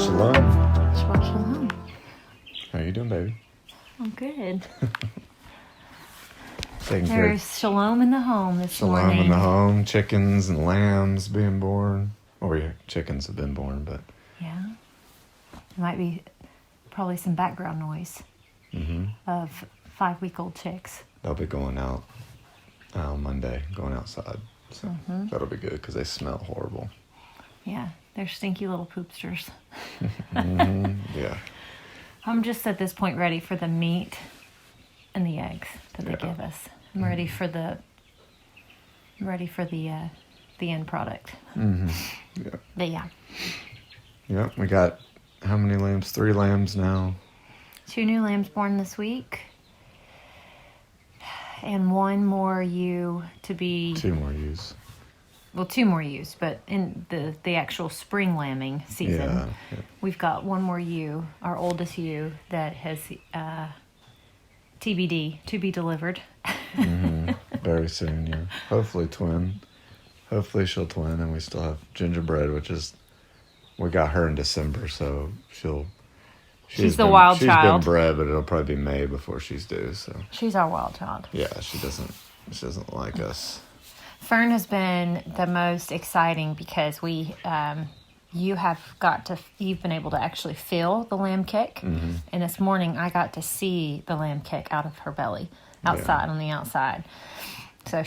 Shabbat Shalom. Shabbat Shalom. How you doing, baby? I'm good. Taking care. There's shalom in the home this morning. Shalom in the home. Chickens and lambs being born. Or yeah, chickens have been born, but Yeah. There might be probably some background noise of 5-week-old chicks. they'll be going out on Monday, going outside. So that'll be good because they smell horrible. Yeah, they're stinky little poopsters. Yeah. I'm just at this point ready for the meat and the eggs that they give us. I'm ready for the end product. Yeah. But yeah, Yep. We got how many lambs? 3 lambs now. 2 new lambs born this week, and 1 more ewe to be. 2 more ewes. Well, 2 more ewes, but in the actual spring lambing season, Yeah. we've got 1 more ewe, our oldest ewe, that has TBD, to be delivered. Very soon, yeah. Hopefully twin. Hopefully she'll twin, and we still have gingerbread, which is, we got her in December, so she's the wild she's child. She's been bred, but it'll probably be May before she's due, so. She's our wild child. Yeah, she doesn't like us. Fern has been the most exciting because you've been able to actually feel the lamb kick. And this morning I got to see the lamb kick out of her belly, outside on the outside. So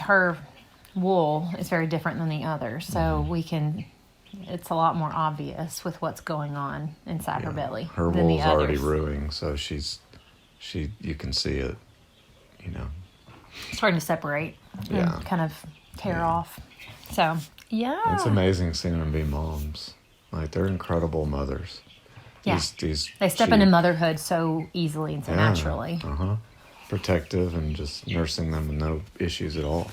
her wool is very different than the others. So it's a lot more obvious with what's going on inside her belly. Her than wool's the already others. ruiing, so you can see it, Starting to separate and kind of tear off. So, yeah. It's amazing seeing them be moms. Like, they're incredible mothers. Yeah. They step into motherhood so easily and so naturally. Protective and just nursing them with no issues at all.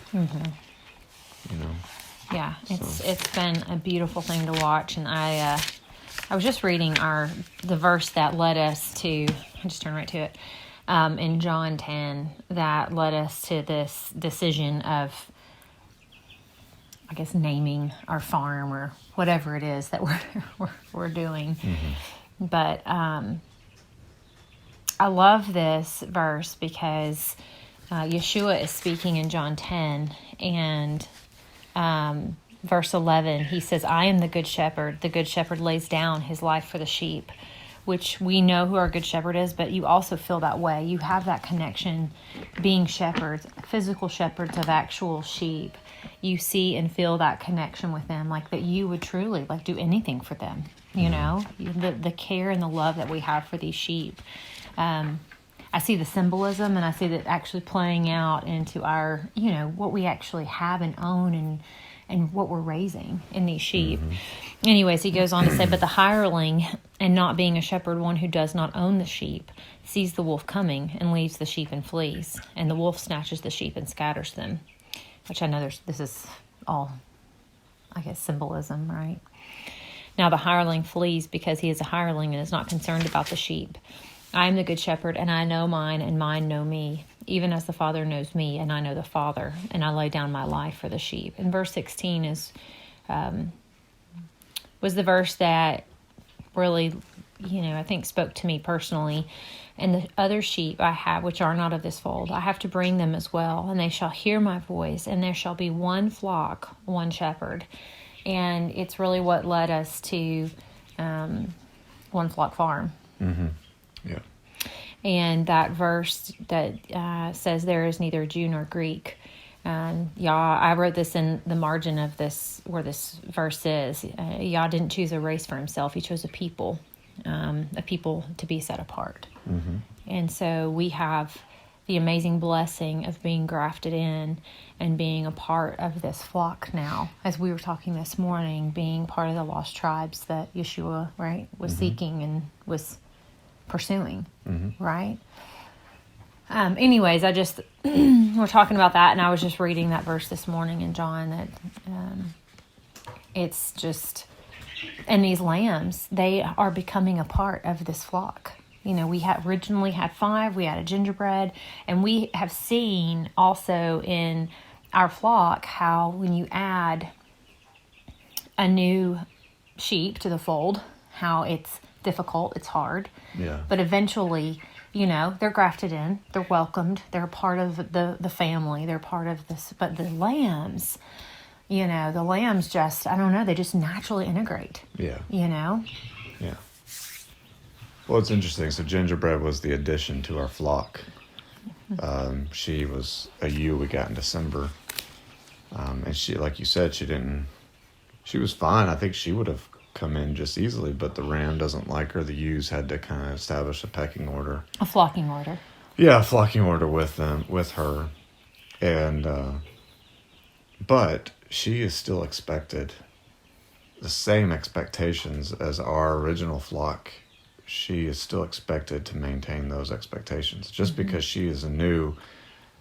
Yeah, it's been a beautiful thing to watch. And I was just reading the verse that led us to, I just turned right to it, in John 10, that led us to this decision of, I guess, naming our farm or whatever it is that we're doing. But I love this verse because Yeshua is speaking in John 10, and verse 11, he says, "I am the good shepherd. The good shepherd lays down his life for the sheep," which we know who our good shepherd is, but you also feel that way. You have that connection being shepherds, physical shepherds of actual sheep. You see and feel that connection with them, like that you would truly do anything for them, the care and the love that we have for these sheep. I see the symbolism, and I see that actually playing out into our, what we actually have and own and what we're raising in these sheep. Anyways, he goes on to say, "But the hireling, and not being a shepherd, one who does not own the sheep, sees the wolf coming and leaves the sheep and flees. And the wolf snatches the sheep and scatters them." Which I know this is all, I guess, symbolism, right? "Now the hireling flees because he is a hireling and is not concerned about the sheep. I am the good shepherd, and I know mine, and mine know me, even as the Father knows me, and I know the Father, and I lay down my life for the sheep." And verse 16 was the verse that really, I think spoke to me personally. "And the other sheep I have, which are not of this fold, I have to bring them as well, and they shall hear my voice, and there shall be one flock, one shepherd." And it's really what led us to One Flock Farm. Yeah. And that verse that says there is neither Jew nor Greek. I wrote this in the margin of this, where this verse is. Yah didn't choose a race for himself. He chose a people to be set apart. And so we have the amazing blessing of being grafted in and being a part of this flock now. As we were talking this morning, being part of the lost tribes that Yeshua, right, was seeking and was pursuing, right? Anyways, we're talking about that, and I was just reading that verse this morning in John that it's just, and these lambs, they are becoming a part of this flock. We originally had 5, we had a gingerbread, and we have seen also in our flock how when you add a new sheep to the fold, how it's difficult, it's hard. Yeah. But eventually, they're grafted in, they're welcomed, they're a part of the family, they're part of this. But the lambs, just, I don't know, they just naturally integrate. Yeah. Yeah. Well, it's interesting. So Gingerbread was the addition to our flock. She was a ewe we got in December. And she, like you said, she was fine. I think she would have come in just easily, but the ram doesn't like her. The ewes had to kind of establish a pecking order. A flocking order. Yeah, a flocking order with her. And, but she is still expected, the same expectations as our original flock. She is still expected to maintain those expectations. Just because she is a new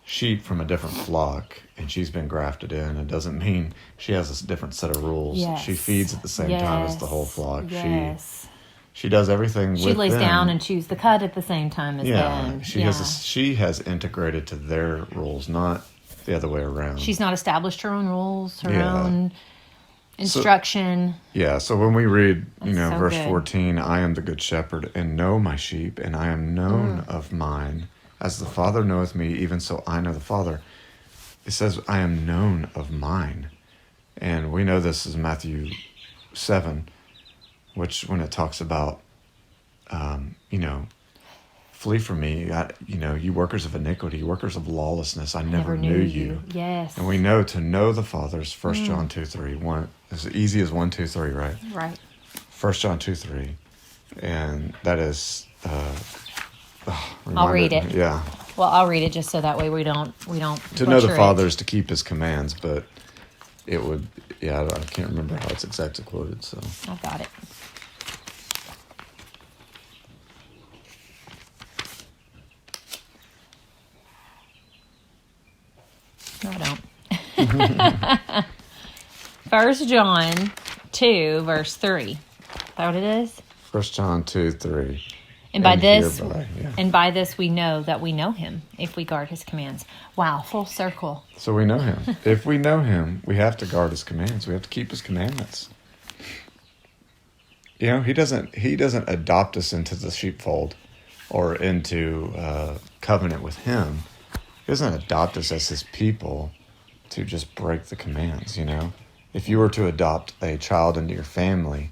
sheep from a different flock and she's been grafted in, it doesn't mean she has a different set of rules. Yes. She feeds at the same time as the whole flock. Yes. She does everything with them. She lays down and chews the cud at the same time as them. She has integrated to their rules, not the other way around. She's not established her own rules, her own instruction. So when we read, That's verse good. 14, I am the good shepherd and know my sheep, and I am known of mine. As the Father knoweth me, even so I know the Father. It says, I am known of mine. And we know this is Matthew 7, which when it talks about, flee from me, you workers of iniquity, workers of lawlessness, I never knew you. Yes. And we know to know the Father is 1 John 2:3. As easy as 1, 2, 3, right? Right. 1 John 2:3. And that is... I'll read it. Yeah. Well, I'll read it just so that way we don't To know the Father is to keep his commands, but it would... Yeah, I can't remember how it's exactly quoted, so... I've got it. No, I don't. 1 John 2, verse 3. Is that what it is? 1 John 2:3. And by this, hereby, yeah. and by this we know that we know him if we guard his commands. Wow, full circle. So we know him. If we know him, we have to guard his commands. We have to keep his commandments. He doesn't adopt us into the sheepfold or into covenant with him. He doesn't adopt us as his people to just break the commands, If you were to adopt a child into your family,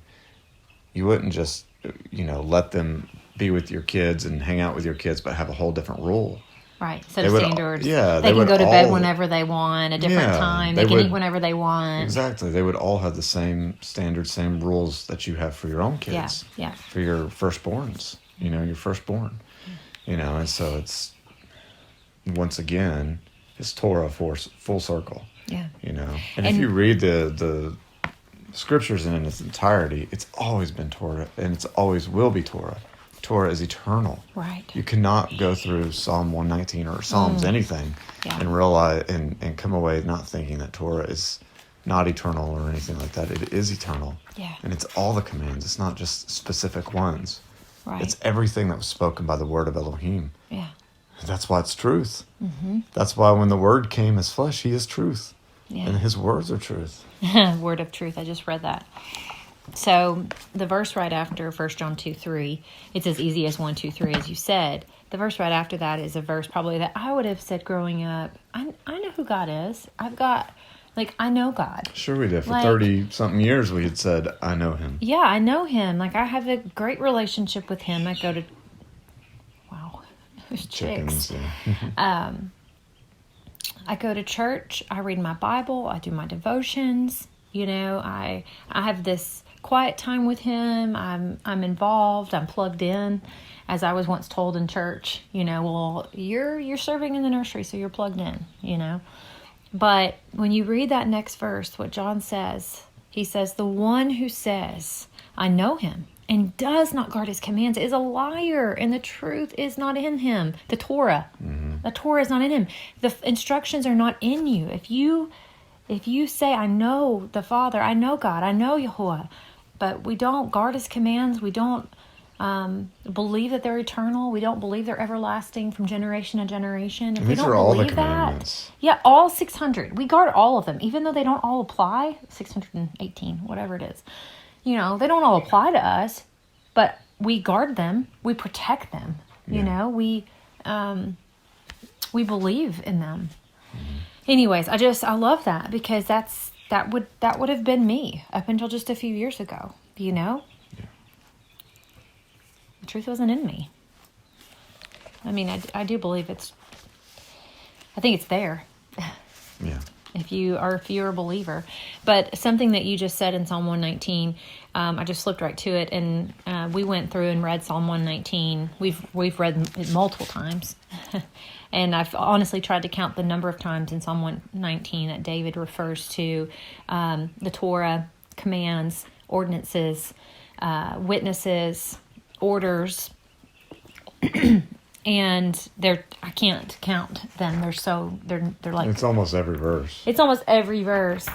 you wouldn't just, let them be with your kids and hang out with your kids, but have a whole different rule. Right, set of standards. Yeah, they can go to bed whenever they want, a different time. They can eat whenever they want. Exactly. They would all have the same standards, same rules that you have for your own kids. Yeah. For your firstborns, your firstborn. And so it's, once again, it's Torah full circle. Yeah. And if you read the scriptures in its entirety, it's always been Torah, and it's always will be Torah. Torah is eternal. Right. You cannot go through Psalm 119 or Psalms anything and realize and come away not thinking that Torah is not eternal or anything like that. It is eternal. Yeah. And it's all the commands. It's not just specific ones. Right. It's everything that was spoken by the word of Elohim. Yeah. That's why it's truth. Mm-hmm. That's why when the word came as flesh, he is truth. Yeah. And his words are truth. Word of truth. I just read that. So the verse right after 1 John 2:3, it's as easy as 1, 2, 3, as you said. The verse right after that is a verse probably that I would have said growing up. I know who God is. I know God. Sure we did. For 30-something years we had said, I know him. Yeah, I know him. I have a great relationship with him. I go to... Wow. There's Chickens. chicks. Yeah. I go to church. I read my Bible. I do my devotions. I have this quiet time with him. I'm involved. I'm plugged in, as I was once told in church. Well, you're serving in the nursery, so you're plugged in. But when you read that next verse, what John says, he says, the one who says, I know him, and does not guard his commands is a liar, and the truth is not in him. The Torah. Mm-hmm. The Torah is not in him. The instructions are not in you. If you say, I know the Father, I know God, I know Yahuwah, but we don't guard his commands, we don't believe that they're eternal, we don't believe they're everlasting from generation to generation. If we don't believe that, all 600, we guard all of them, even though they don't all apply, 618, whatever it is. They don't all apply to us. but we guard them, we protect them. You know, we believe in them. Anyways, I love that, because that would have been me up until just a few years ago. You know, the truth wasn't in me. I mean, I do believe I think it's there. Yeah. If you're a believer. But something that you just said in Psalm 119, I just flipped right to it, and we went through and read Psalm 119. We've read it multiple times, and I've honestly tried to count the number of times in Psalm 119 that David refers to the Torah, commands, ordinances, witnesses, orders. And I can't count them. They're like, it's almost every verse. It's almost every verse.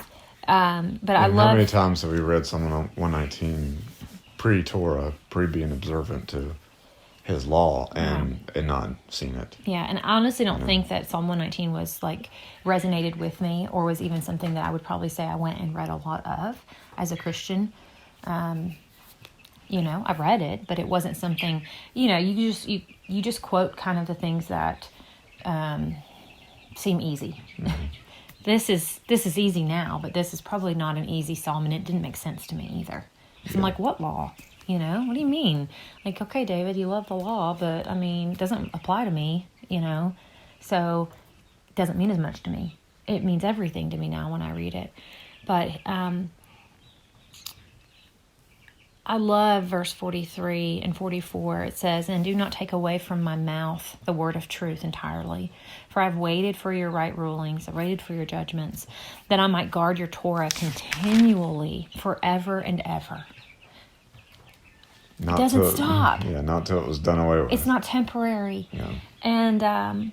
But I love. How many times have we read Psalm 119 pre-Torah, pre-being observant to His law, and not seen it? Yeah, and I honestly don't think that Psalm 119 was like resonated with me, or was even something that I would probably say I went and read a lot of as a Christian. You know, I've read it, but it wasn't something. You know, you just quote kind of the things that seem easy. Mm-hmm. This is easy now, but this is probably not an easy psalm, and it didn't make sense to me either. So I'm like, what law? You know, what do you mean? Like, okay, David, you love the law, but I mean, it doesn't apply to me. You know, so it doesn't mean as much to me. It means everything to me now when I read it. But I love verse 43 and 44. It says, "And do not take away from my mouth the word of truth entirely. For I've waited for your right rulings. I've waited for your judgments, that I might guard your Torah continually forever and ever." It doesn't stop. Yeah, not till it was done away with. It's not temporary. Yeah. And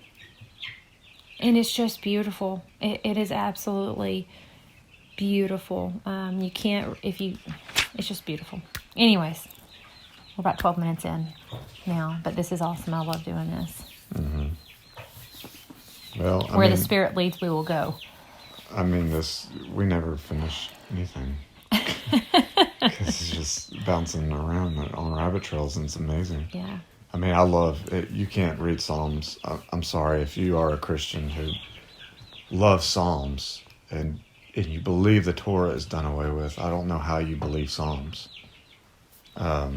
it's just beautiful. It is absolutely beautiful. You can't, it's just beautiful. Anyways, we're about 12 minutes in now, but this is awesome. I love doing this. Mm-hmm. Well, Where the Spirit leads, we will go. I mean, we never finish anything. Because it's just bouncing around on rabbit trails, and it's amazing. Yeah. I mean, I love it. You can't read Psalms. I'm sorry, if you are a Christian who loves Psalms and you believe the Torah is done away with, I don't know how you believe Psalms. Well,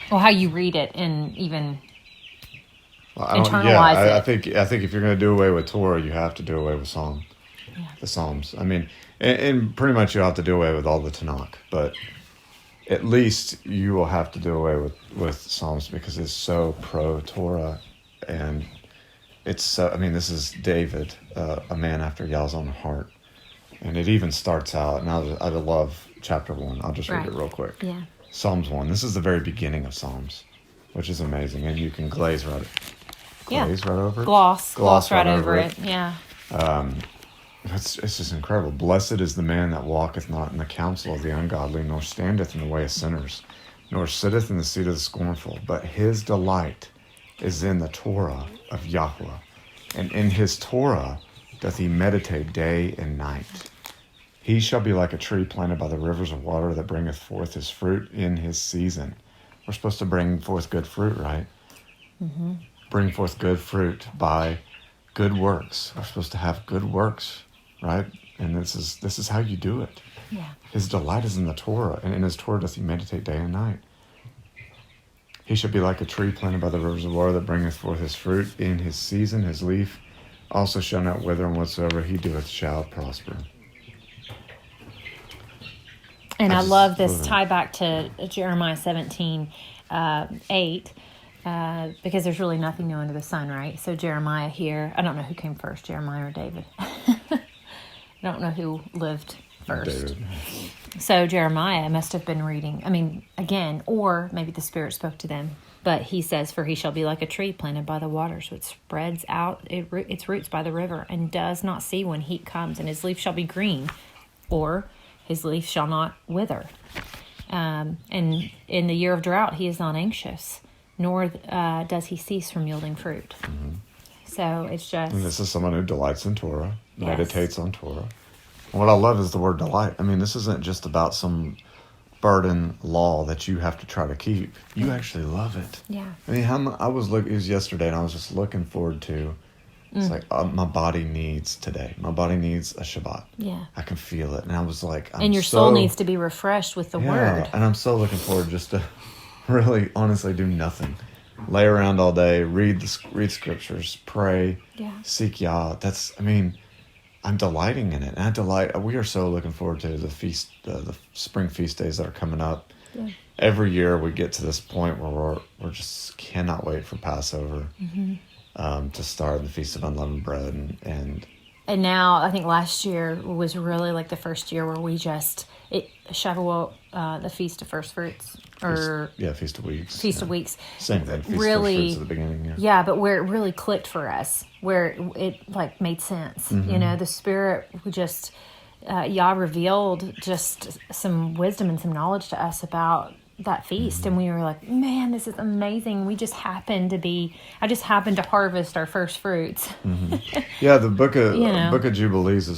how you read it and even internalize it. I think if you're going to do away with Torah, you have to do away with the Psalms. I mean, and pretty much you have to do away with all the Tanakh, but at least you will have to do away with Psalms, because it's so pro-Torah, and it's so, I mean, this is David, a man after Yahweh's own heart. And it even starts out, and I love chapter 1. I'll just read it real quick. Yeah. Psalms 1. This is the very beginning of Psalms, which is amazing. And you can glaze right over it. Gloss right over it. Yeah. It's just incredible. "Blessed is the man that walketh not in the counsel of the ungodly, nor standeth in the way of sinners, nor sitteth in the seat of the scornful. But his delight is in the Torah of Yahweh, and in his Torah doth he meditate day and night. He shall be like a tree planted by the rivers of water, that bringeth forth his fruit in his season." We're supposed to bring forth good fruit, right? Mm-hmm. Bring forth good fruit by good works. We're supposed to have good works, right? And this is how you do it. Yeah. His delight is in the Torah, and in his Torah doth he meditate day and night. He shall be like a tree planted by the rivers of water, that bringeth forth his fruit in his season. His leaf also shall not wither, and whatsoever he doeth shall prosper. And I love this tie back to Jeremiah 17, 8, because there's really nothing new under the sun, right? So Jeremiah here, I don't know who came first, Jeremiah or David. I don't know who lived first. David. So Jeremiah must have been reading, I mean, again, or maybe the Spirit spoke to them. But he says, "For he shall be like a tree planted by the waters, which spreads out its roots by the river, and does not see when heat comes, and his leaf shall be green, or his leaf shall not wither. And in the year of drought, he is not anxious, nor does he cease from yielding fruit." Mm-hmm. So it's just... And this is someone who delights in Torah, meditates on Torah. And what I love is the word delight. I mean, this isn't just about some burden law that you have to try to keep, you actually love it. Yeah. I mean, it was yesterday, and I was just looking forward to, it's like, my body needs today. My body needs a Shabbat. Yeah. I can feel it. And I was like, and your soul needs to be refreshed with the word. And I'm so looking forward just to really, honestly, do nothing. Lay around all day, read scriptures, pray, seek Yah. I'm delighting in it. And we are so looking forward to the feast, the spring feast days that are coming up. Yeah. Every year we get to this point where we're just cannot wait for Passover, to start the Feast of Unleavened Bread. And now I think last year was really like the first year where we Shavuot, the Feast of First Fruits. Feast of Weeks. Feast of Weeks. Same thing. Feast really, of First Fruits at the beginning. Yeah, but where it really clicked for us, where it like made sense. The Spirit just Yah revealed just some wisdom and some knowledge to us about that feast, and we were like, man, this is amazing. I just happened to harvest our first fruits. Yeah, the book of Jubilees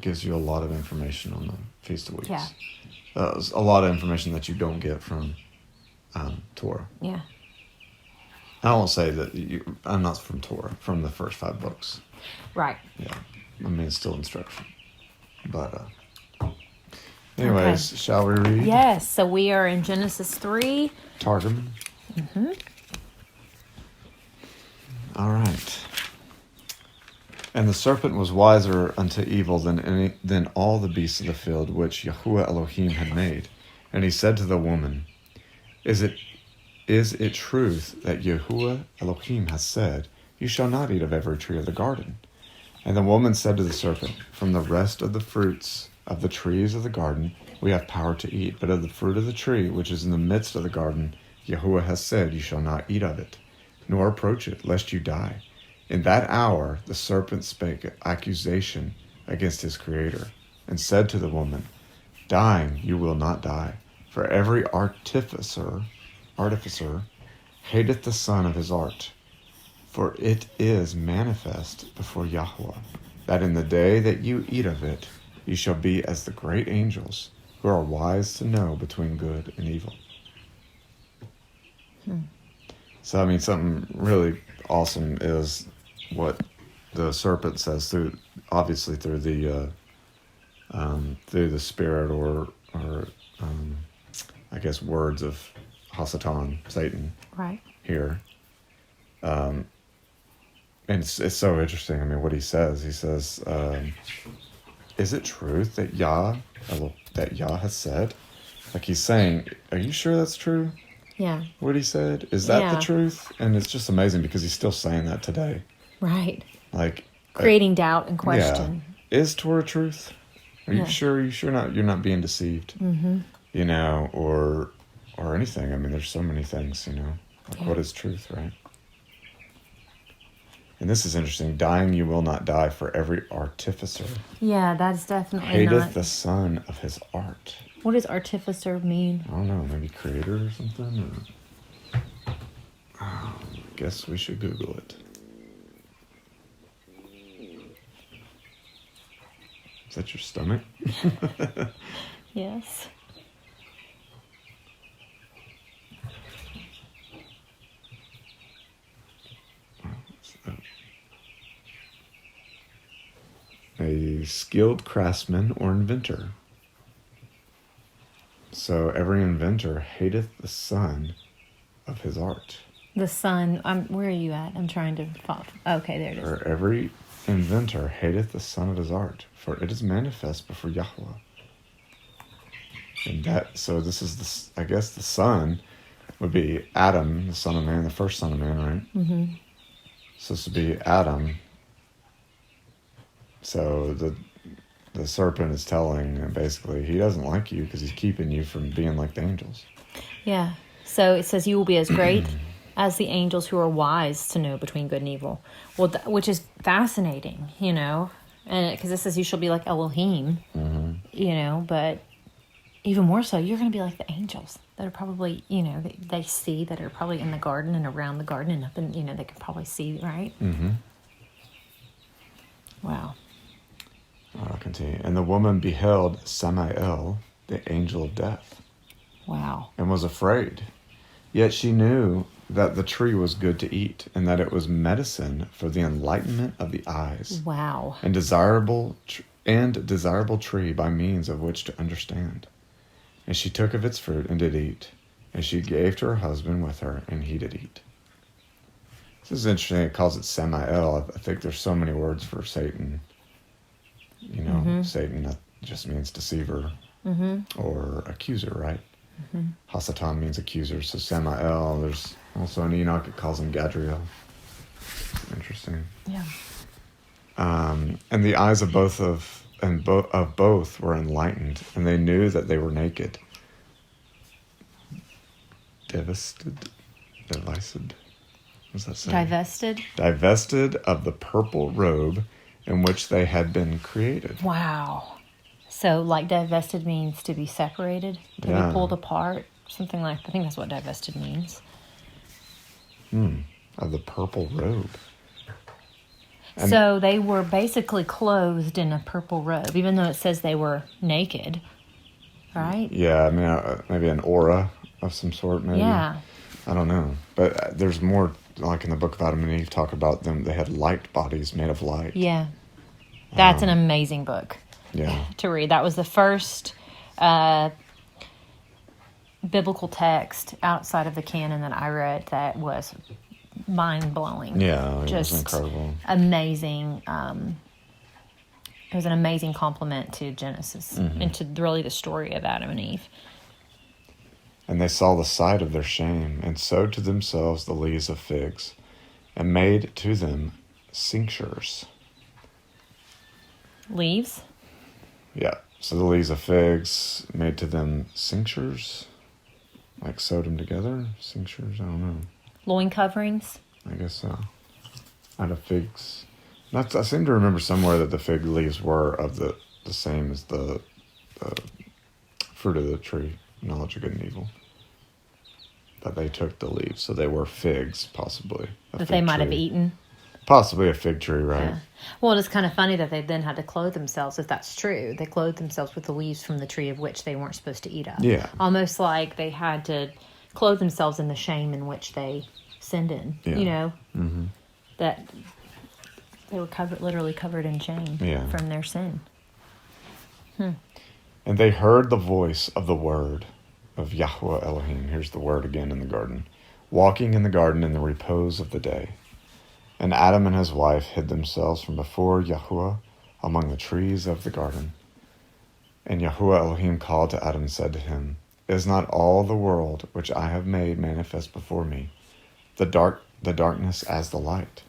gives you a lot of information on the Feast of Weeks. Yeah. A lot of information that you don't get from Torah. Yeah. I won't say that I'm not from Torah, from the first 5 books. Right. Yeah. I mean, it's still instruction. But, anyways, shall we read? Yes. So we are in Genesis 3. Targum. All right. And the serpent was wiser unto evil than all the beasts of the field which Yahuwah Elohim had made. And he said to the woman, Is it truth that Yahuwah Elohim has said, You shall not eat of every tree of the garden? And the woman said to the serpent, From the rest of the fruits of the trees of the garden we have power to eat, but of the fruit of the tree which is in the midst of the garden, Yahuwah has said, You shall not eat of it, nor approach it, lest you die. In that hour the serpent spake accusation against his Creator, and said to the woman, Dying you will not die, for every artificer hateth the son of his art. For it is manifest before Yahweh, that in the day that you eat of it, you shall be as the great angels, who are wise to know between good and evil. So, I mean, something really awesome is what the serpent says through the spirit or I guess words of Hasatan, Satan. Right. Here. And it's so interesting. I mean, what he says, is it truth that Yah has said? Like he's saying, are you sure that's true? Yeah. What he said? Is that the truth? And it's just amazing because he's still saying that today. Right. Like creating doubt and question. Yeah. Is Torah truth? Are you sure? Are you sure you're not being deceived? You know, or anything. I mean, there's so many things, you know. Like what is truth, right? And this is interesting. Dying you will not die, for every artificer. Yeah, that's definitely hateth the son of his art. What does artificer mean? I don't know, maybe creator or something? I guess we should Google it. Is that your stomach? Yes. A skilled craftsman or inventor. So every inventor hateth the son of his art. The son. Where are you at? I'm trying to follow. Okay, there it is. Or every inventor hateth the son of his art, for it is manifest before Yahweh. And this is I guess the son would be Adam, the son of man, the first son of man, right? Mm-hmm. So this would be Adam. So the serpent is telling him basically he doesn't like you because he's keeping you from being like the angels. Yeah. So it says you will be as great as the angels who are wise to know between good and evil. Well, which is fascinating, you know, and because it says you shall be like Elohim, you know, but even more so, you're going to be like the angels that are probably, you know, they see that are probably in the garden and around the garden and up in, you know, they can probably see, right? Mm-hmm. Wow. I'll continue. And the woman beheld Samael, the angel of death, Wow. and was afraid. Yet she knew that the tree was good to eat, and that it was medicine for the enlightenment of the eyes, Wow. and desirable tree by means of which to understand. And she took of its fruit and did eat, and she gave to her husband with her, and he did eat. This is interesting. It calls it Samael. I think there's so many words for Satan. You know, Satan that just means deceiver or accuser, right? Hasatan means accuser. So Samael, there's also in Enoch, it calls him Gadriel. Interesting. Yeah. And the eyes of both were enlightened, and they knew that they were naked. Divested. What's that say? Divested of the purple robe in which they had been created. Wow. So, like, divested means to be separated, to be pulled apart, something like. I think that's what divested means. Of the purple robe. And so they were basically clothed in a purple robe, even though it says they were naked, right? Yeah, I mean, maybe an aura of some sort, maybe. Yeah. I don't know. But there's more, like in the book of Adam and Eve, talk about them. They had light bodies made of light. Yeah. That's an amazing book to read. That was the first biblical text outside of the canon that I read that was mind-blowing. Yeah, it just was incredible. Amazing. It was an amazing compliment to Genesis and to really the story of Adam and Eve. And they saw the sight of their shame, and sewed to themselves the leaves of figs, and made to them cinctures. Leaves? Yeah, so the leaves of figs made to them cinctures, like sewed them together. Cinctures, I don't know. Loin coverings? I guess so. Out of figs. I seem to remember somewhere that the fig leaves were of the same as the fruit of the tree, knowledge of good and evil. That they took the leaves, so they were figs, possibly. That they might have eaten. Possibly a fig tree, right? Yeah. Well, it's kind of funny that they then had to clothe themselves, if that's true. They clothed themselves with the leaves from the tree of which they weren't supposed to eat of. Yeah. Almost like they had to clothe themselves in the shame in which they sinned in. Yeah. You know? Mm-hmm. That they were literally covered in shame from their sin. And they heard the voice of the word of Yahweh Elohim. Here's the word again in the garden. Walking in the garden in the repose of the day. And Adam and his wife hid themselves from before Yahweh among the trees of the garden. And Yahweh Elohim called to Adam and said to him, Is not all the world which I have made manifest before me, the darkness as the light?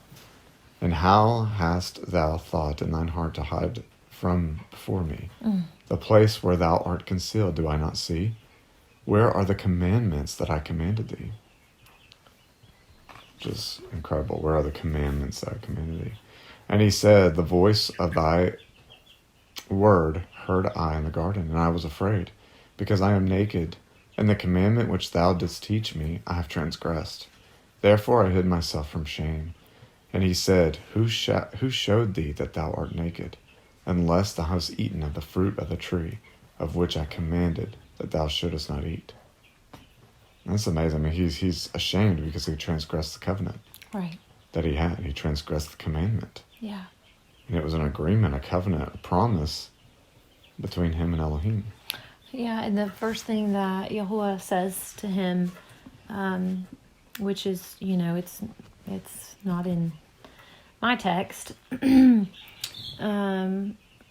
And how hast thou thought in thine heart to hide from before me? The place where thou art concealed do I not see? Where are the commandments that I commanded thee? Which is incredible. Where are the commandments that I commanded thee? And he said, The voice of thy word heard I in the garden, and I was afraid, because I am naked, and the commandment which thou didst teach me I have transgressed. Therefore I hid myself from shame. And he said, Who showed thee that thou art naked, unless thou hast eaten of the fruit of the tree, of which I commanded that thou shouldest not eat? That's amazing. I mean, he's ashamed because he transgressed the covenant that he had. He transgressed the commandment. Yeah. And it was an agreement, a covenant, a promise between him and Elohim. Yeah, and the first thing that Yahuwah says to him, which is, it's not in my text,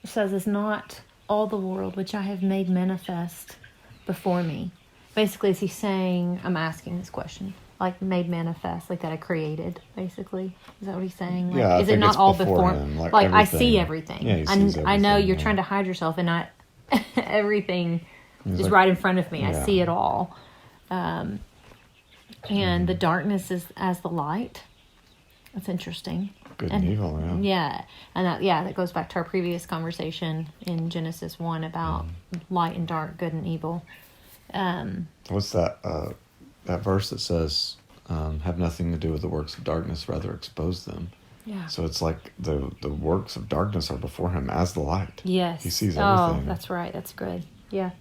says, Is not all the world which I have made manifest before me? Basically, is he saying, I'm asking this question, like made manifest, like that I created, basically? Is that what he's saying? Like, yeah, is it not all before him? Like I see everything. Yeah, he sees everything. I know you're trying to hide yourself, and not everything is right in front of me. I see it all. And the darkness is as the light. That's interesting. Good and evil, yeah. Yeah. And that goes back to our previous conversation in Genesis 1 about light and dark, good and evil. What's that verse that says, have nothing to do with the works of darkness, rather expose them? Yeah. So it's like the works of darkness are before him as the light. Yes. He sees everything. Oh, that's right. That's good. Yeah.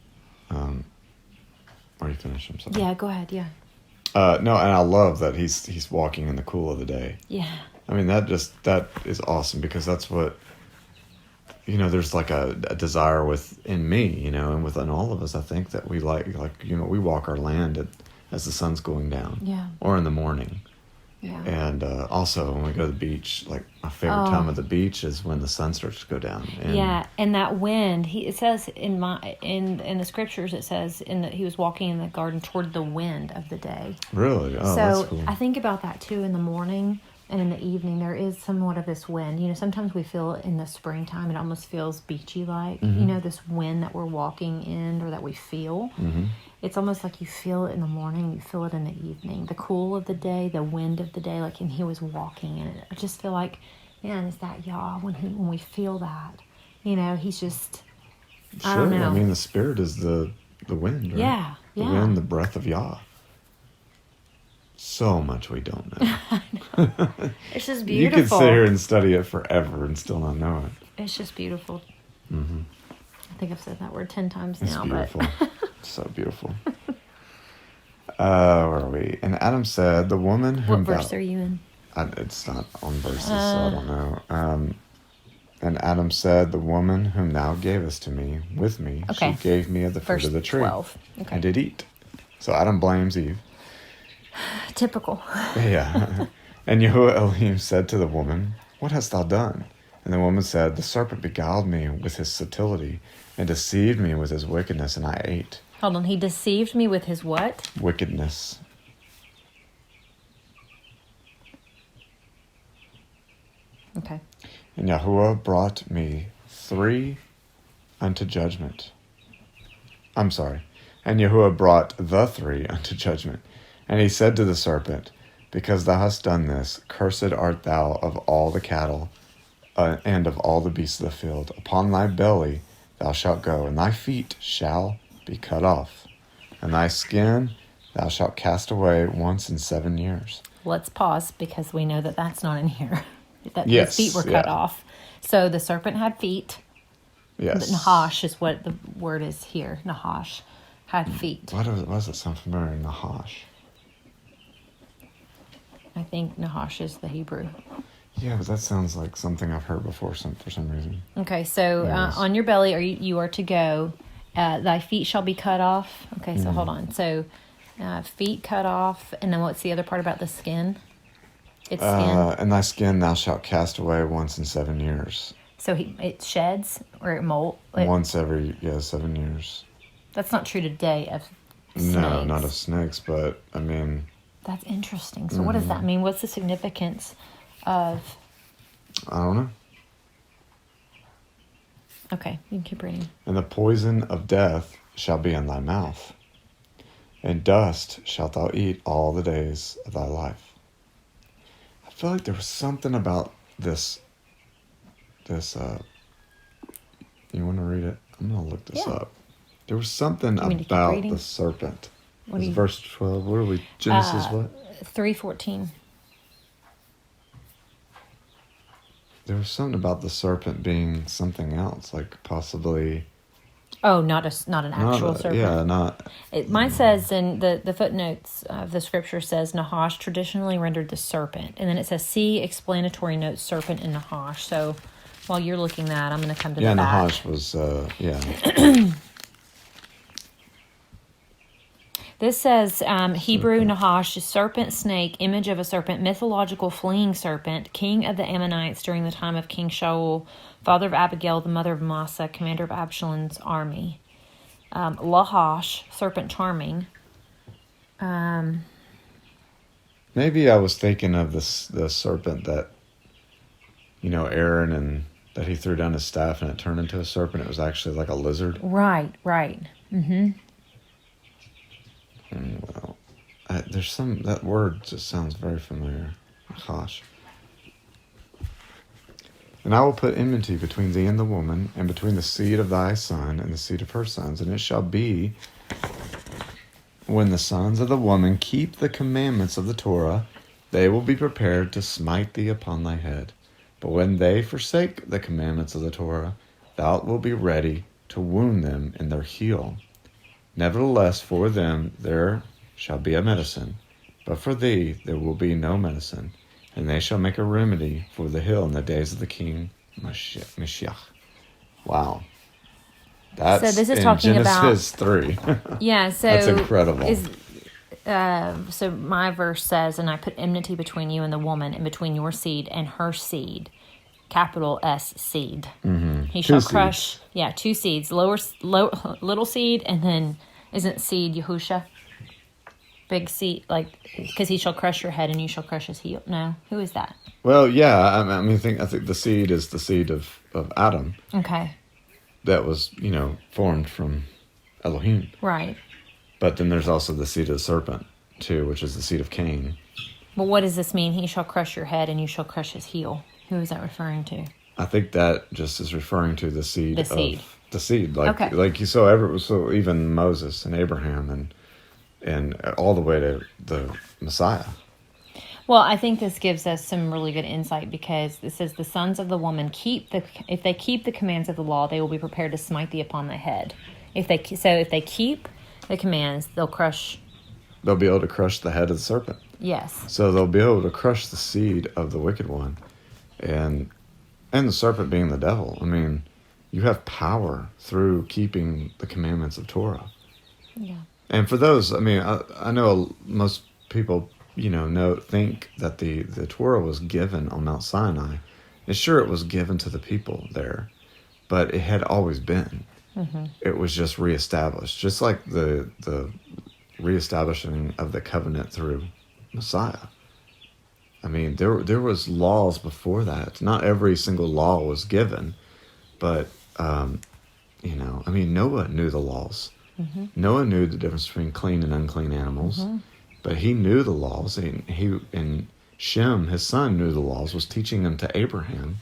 Are you finished? I'm sorry. Yeah, go ahead. Yeah. No, and I love that he's walking in the cool of the day. Yeah. I mean, that is awesome, because that's what, there's like a desire within me, and within all of us, I think, that we like, we walk our land as the sun's going down. Yeah. Or in the morning. Yeah. And also when we go to the beach, like my favorite time of the beach is when the sun starts to go down. And and that wind. It says in the scriptures, it says he was walking in the garden toward the wind of the day. Really? Oh, so that's cool. I think about that too. In the morning and in the evening, there is somewhat of this wind. Sometimes we feel it in the springtime. It almost feels beachy like. Mm-hmm. This wind that we're walking in or that we feel. Mm-hmm. It's almost like you feel it in the morning, you feel it in the evening. The cool of the day, the wind of the day, and he was walking in it. I just feel like, man, is that Yah when we feel that? He's just, I don't know. I mean, the spirit is the wind, right? Yeah, The yeah. wind, the breath of Yah. So much we don't know. I know. It's just beautiful. You could sit here and study it forever and still not know it. It's just beautiful. Mm-hmm. I think I've said that word 10 times It's now. beautiful. But So beautiful. Where are we? And Adam said, the woman whom what verse are you in? It's not on verses, so I don't know. And Adam said, the woman whom thou gavest to me, with me, Okay. she gave me of the fruit Verse of the tree. 12. Okay. And did eat. So Adam blames Eve. Typical. Yeah. And Yahuwah Elohim said to the woman, what hast thou done? And the woman said, the serpent beguiled me with his subtlety, and deceived me with his wickedness, and I ate. Hold on. He deceived me with his what? Wickedness. Okay. And Yahuwah brought me 3 unto judgment. I'm sorry. And Yahuwah brought the 3 unto judgment. And he said to the serpent, because thou hast done this, cursed art thou of all the cattle, and of all the beasts of the field. Upon thy belly thou shalt go, and thy feet shall be cut off. And thy skin thou shalt cast away once in 7 years. Let's pause because we know that that's not in here. That Yes, his feet were cut yeah. off. So the serpent had feet. Yes. Nahash is what the word is here. Nahash had feet. Why does it sound familiar? Nahash. I think Nahash is the Hebrew. Yeah, but that sounds like something I've heard before for some reason. Okay, so Yes. on your belly you are to go. Thy feet shall be cut off. Okay, so hold on. So feet cut off, and then what's the other part about the skin? It's skin. And thy skin thou shalt cast away once in 7 years. So it sheds or it molt. Once every 7 years. That's not true today of snakes. No, not of snakes, but I mean. That's interesting. So what does that mean? What's the significance of? I don't know. Okay, you can keep reading. And the poison of death shall be in thy mouth, and dust shalt thou eat all the days of thy life. I feel like there was something about this. You want to read it? I'm going to look this Yeah. up. There was something You mean to keep about reading? the serpent. What It's do you- verse 12. What are we? Genesis what? 3:14. There was something about the serpent being something else, like possibly. Oh, not an actual serpent. Yeah, not. Mine says in the footnotes of the scripture says Nahash traditionally rendered the serpent, and then it says see explanatory notes serpent and Nahash. So while you're looking that, I'm going to come to Yeah, the back. Nahash was. Yeah. This says Hebrew Nahash is serpent, snake, image of a serpent, mythological fleeing serpent, king of the Ammonites during the time of King Shaul, father of Abigail, the mother of Massa, commander of Absalom's army. Lahash, serpent charming. Maybe I was thinking of the serpent that, Aaron and that he threw down his staff and it turned into a serpent. It was actually like a lizard. Right. Mm-hmm. Well, there's that word just sounds very familiar. Gosh. And I will put enmity between thee and the woman, and between the seed of thy son and the seed of her sons. And it shall be, when the sons of the woman keep the commandments of the Torah, they will be prepared to smite thee upon thy head. But when they forsake the commandments of the Torah, thou wilt be ready to wound them in their heel. Nevertheless, for them there shall be a medicine, but for thee there will be no medicine, and they shall make a remedy for the hill in the days of the king Mashiach. Wow. That's So this is in talking Genesis 3. Yeah, so That's incredible. So my verse says, and I put enmity between you and the woman, and between your seed and her seed, capital S seed. Mm-hmm. He Two shall crush. seeds. Yeah, 2 seeds, little seed, and then isn't seed Yahusha? Big seed, because he shall crush your head and you shall crush his heel. No, who is that? Well, yeah, I think the seed is the seed of Adam. Okay, That was, formed from Elohim. right. But then there's also the seed of the serpent, too, which is the seed of Cain. But what does this mean? He shall crush your head and you shall crush his heel. Who is that referring to? I think that just is referring to the seed. The seed. Okay. Like you saw, so even Moses and Abraham and all the way to the Messiah. Well, I think this gives us some really good insight because it says the sons of the woman if they keep the commands of the law, they will be prepared to smite thee upon the head. If they keep the commands, they'll be able to crush the head of the serpent. Yes. So they'll be able to crush the seed of the wicked one, and the serpent being the devil. I mean, you have power through keeping the commandments of Torah. Yeah. And for those, I know most people, think that the Torah was given on Mount Sinai. And sure, it was given to the people there, but it had always been. Mm-hmm. It was just reestablished, just like the reestablishing of the covenant through Messiah. I mean, there was laws before that. Not every single law was given, but Noah knew the laws. Mm-hmm. Noah knew the difference between clean and unclean animals, mm-hmm. but he knew the laws. And Shem, his son, knew the laws. Was teaching them to Abraham.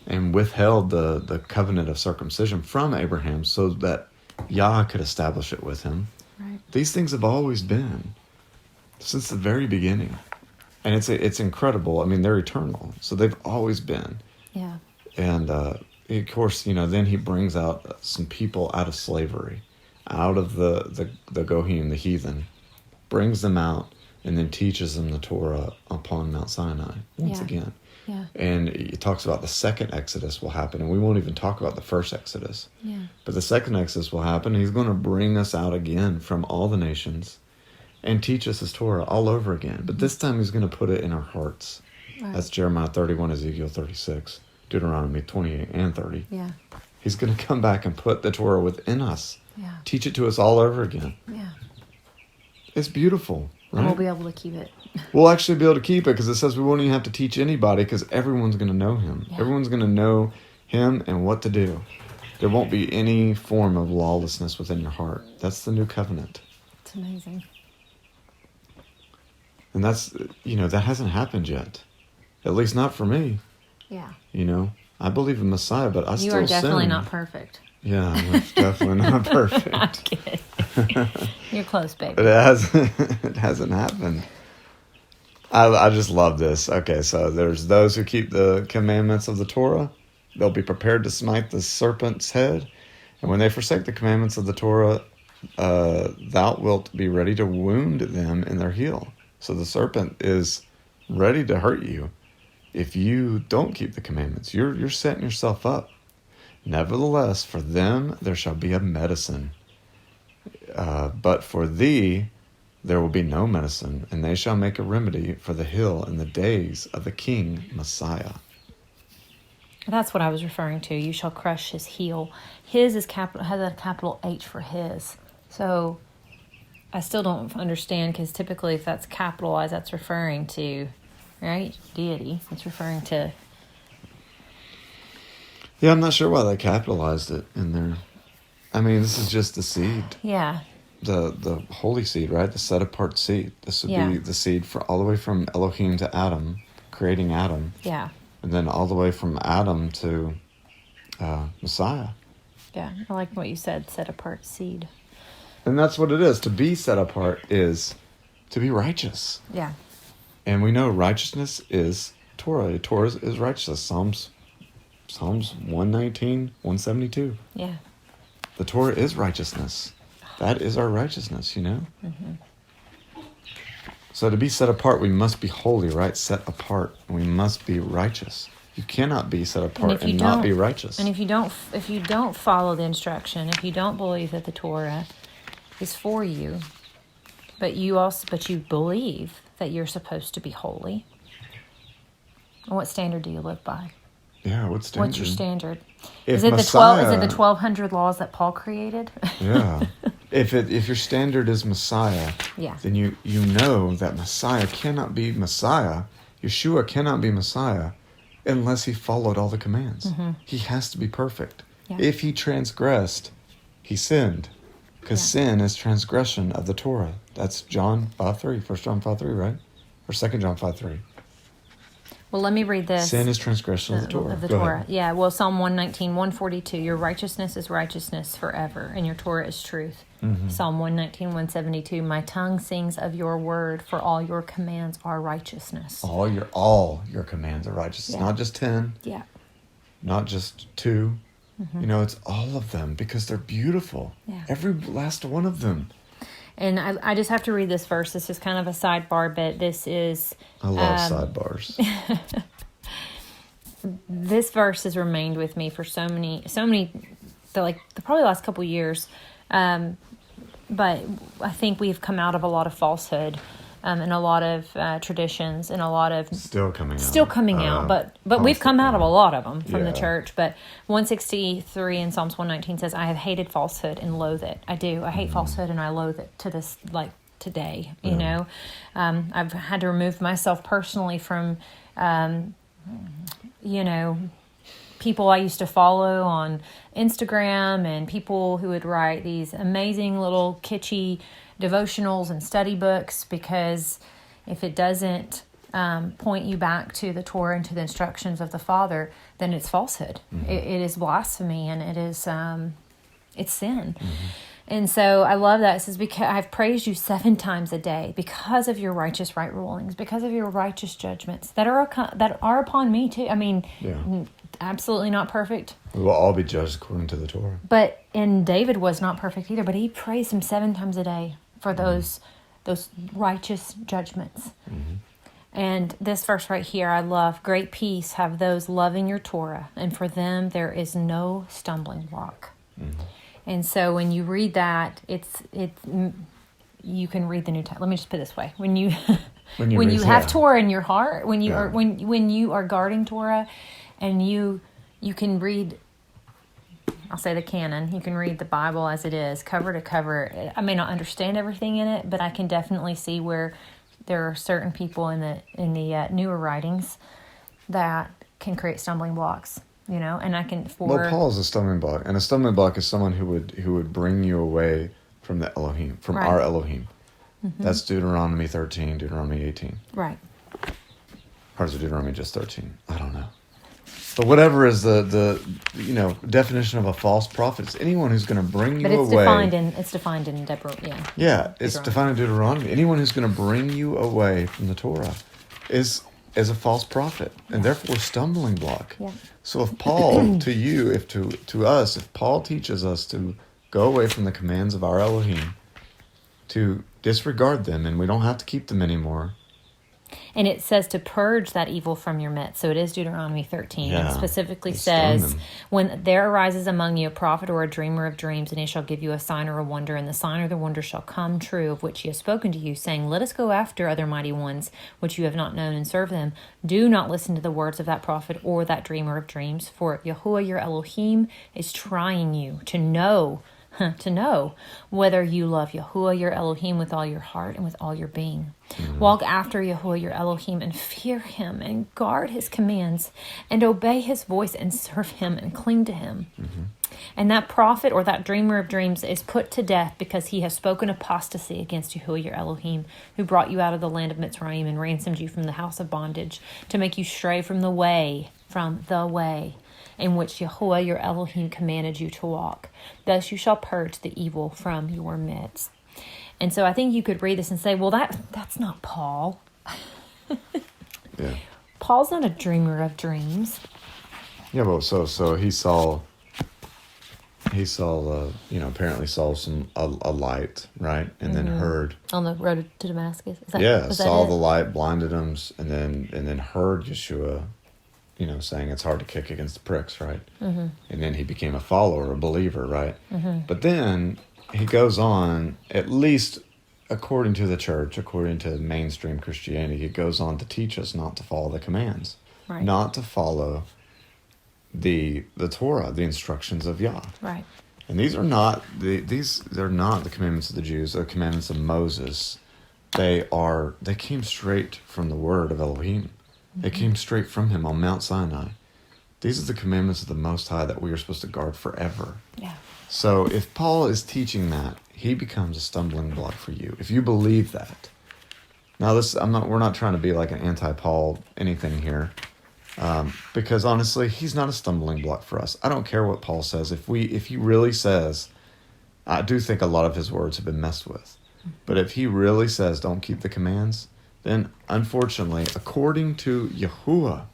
And withheld the covenant of circumcision from Abraham so that Yah could establish it with him. Right. These things have always been, since the very beginning. And it's incredible. I mean, they're eternal. So they've always been. Yeah. And, of course, then he brings out some people out of slavery, out of the Goyim, the heathen, brings them out, and then teaches them the Torah upon Mount Sinai once again. Yeah. And it talks about the second Exodus will happen, and we won't even talk about the first Exodus. Yeah. But the second Exodus will happen, and he's going to bring us out again from all the nations and teach us his Torah all over again. But this time he's going to put it in our hearts. Right. That's Jeremiah 31, Ezekiel 36, Deuteronomy 28 and 30. Yeah. He's going to come back and put the Torah within us. Yeah. Teach it to us all over again. Yeah. It's beautiful. Right? And we'll be able to keep it. We'll actually be able to keep it because it says we won't even have to teach anybody because everyone's going to know him. Yeah. Everyone's going to know him and what to do. There won't be any form of lawlessness within your heart. That's the new covenant. It's amazing. And that's, that hasn't happened yet. At least not for me. Yeah. I believe in Messiah, but I still sin. You are definitely not perfect. Yeah, I'm definitely not perfect. I'm kidding. You're close, baby. But it hasn't happened. I just love this. Okay, so there's those who keep the commandments of the Torah. They'll be prepared to smite the serpent's head. And when they forsake the commandments of the Torah, thou wilt be ready to wound them in their heel. So the serpent is ready to hurt you if you don't keep the commandments. You're setting yourself up. Nevertheless, for them there shall be a medicine. But for thee there will be no medicine, and they shall make a remedy for the hill in the days of the king Messiah. That's what I was referring to. You shall crush his heel. His has a capital H for his. So I still don't understand because typically if that's capitalized, that's referring to, right, deity. It's referring to. Yeah, I'm not sure why they capitalized it in there. I mean, this is just the seed. Yeah. The holy seed, right? The set apart seed. This would be the seed for all the way from Elohim to Adam, creating Adam. Yeah. And then all the way from Adam to Messiah. Yeah, I like what you said, set apart seed. And that's what it is. To be set apart is to be righteous. Yeah. And we know righteousness is Torah. Torah is righteousness. Psalms 119, 172. Yeah. The Torah is righteousness. That is our righteousness, So to be set apart, we must be holy, right? Set apart. We must be righteous. You cannot be set apart and not be righteous. And if you don't follow the instruction, if you don't believe that the Torah is for you, but you believe that you're supposed to be holy, what standard do you live by? Yeah, what standard? What's your standard? If Is it Messiah, the 1,200 laws that Paul created? Yeah. If your standard is Messiah, then you know that Messiah cannot be Messiah. Yeshua cannot be Messiah unless he followed all the commands. He has to be perfect. Yeah. If he transgressed, he sinned. Because sin is transgression of the Torah. That's John 5:3, 1 John 5:3, right? Or 2 John 5:3. Well, let me read this. Sin is transgression of the Torah. Go ahead. Yeah, well, Psalm 119, 142, your righteousness is righteousness forever, and your Torah is truth. Psalm 119, 172, my tongue sings of your word, for all your commands are righteousness. All your commands are righteousness. Not just 10. Yeah. Not just 2. It's all of them because they're beautiful. Yeah. Every last one of them. And I just have to read this verse. This is kind of a sidebar, but this is... I love sidebars. This verse has remained with me for so many, probably the last couple of years. But I think we've come out of a lot of falsehood, and a lot of traditions, and a lot of still coming out. But we've come out of a lot of them from the church. But 163 in Psalms 119 says, "I have hated falsehood and loathe it." I do. I hate falsehood and I loathe it to this today. I've had to remove myself personally from, people I used to follow on Instagram and people who would write these amazing little kitschy devotionals and study books, because if it doesn't point you back to the Torah and to the instructions of the Father, then it's falsehood. It is blasphemy, and it is it's sin. And so I love that. It says, because I've praised you 7 times a day because of your righteous right rulings, because of your righteous judgments that are upon me too. I mean, absolutely not perfect. We will all be judged according to the Torah. And David was not perfect either, but he praised him 7 times a day for those righteous judgments. And this verse right here, I love. Great peace have those loving your Torah, and for them there is no stumbling block. And so when you read that, you can read the New Testament. Let me just put it this way: when you have Torah in your heart, when you are guarding Torah, and you can read, I'll say the canon. You can read the Bible as it is, cover to cover. I may not understand everything in it, but I can definitely see where there are certain people in the newer writings that can create stumbling blocks. And I can Paul is a stumbling block, and a stumbling block is someone who would bring you away from the Elohim, from our Elohim. That's Deuteronomy 13, Deuteronomy 18. Right. Or is it Deuteronomy just 13? I don't know. But whatever is the definition of a false prophet, it's anyone who's going to bring you away. But it's defined in Deborah. Yeah, it's defined in Deuteronomy. Anyone who's going to bring you away from the Torah is a false prophet, and therefore a stumbling block. Yeah. So if Paul, to us, if Paul teaches us to go away from the commands of our Elohim, to disregard them, and we don't have to keep them anymore. And it says to purge that evil from your midst. So it is Deuteronomy 13. It specifically says, when there arises among you a prophet or a dreamer of dreams, and he shall give you a sign or a wonder, and the sign or the wonder shall come true, of which he has spoken to you, saying, let us go after other mighty ones, which you have not known, and serve them. Do not listen to the words of that prophet or that dreamer of dreams, for Yahuwah your Elohim is trying you to know whether you love Yahuwah your Elohim with all your heart and with all your being. Walk after Yahuwah your Elohim and fear him and guard his commands and obey his voice and serve him and cling to him. And that prophet or that dreamer of dreams is put to death because he has spoken apostasy against Yahuwah your Elohim, who brought you out of the land of Mitzrayim and ransomed you from the house of bondage, to make you stray from the way in which Yahuwah your Elohim commanded you to walk. Thus you shall purge the evil from your midst. And so I think you could read this and say, well, that's not Paul. Paul's not a dreamer of dreams. Yeah, well, so he saw he saw, apparently saw a light, right? And then heard. On the road to Damascus? Saw the light, blinded him, and then heard Yeshua, saying it's hard to kick against the pricks, right? And then he became a follower, a believer, right? But then he goes on, at least according to the church, according to mainstream Christianity, he goes on to teach us not to follow the commands, Right. not to follow the Torah, the instructions of Yah. Right. And they're not the commandments of the Jews, they're commandments of Moses. They came straight from the word of Elohim. They came straight from him on Mount Sinai. These are the commandments of the Most High that we are supposed to guard forever. Yeah. So if Paul is teaching that, he becomes a stumbling block for you. If you believe that. Now we're not trying to be like an anti-Paul anything here. Because honestly, he's not a stumbling block for us. I don't care what Paul says. If he really says, I do think a lot of his words have been messed with. But if he really says don't keep the commands, then unfortunately, according to Yahuwah,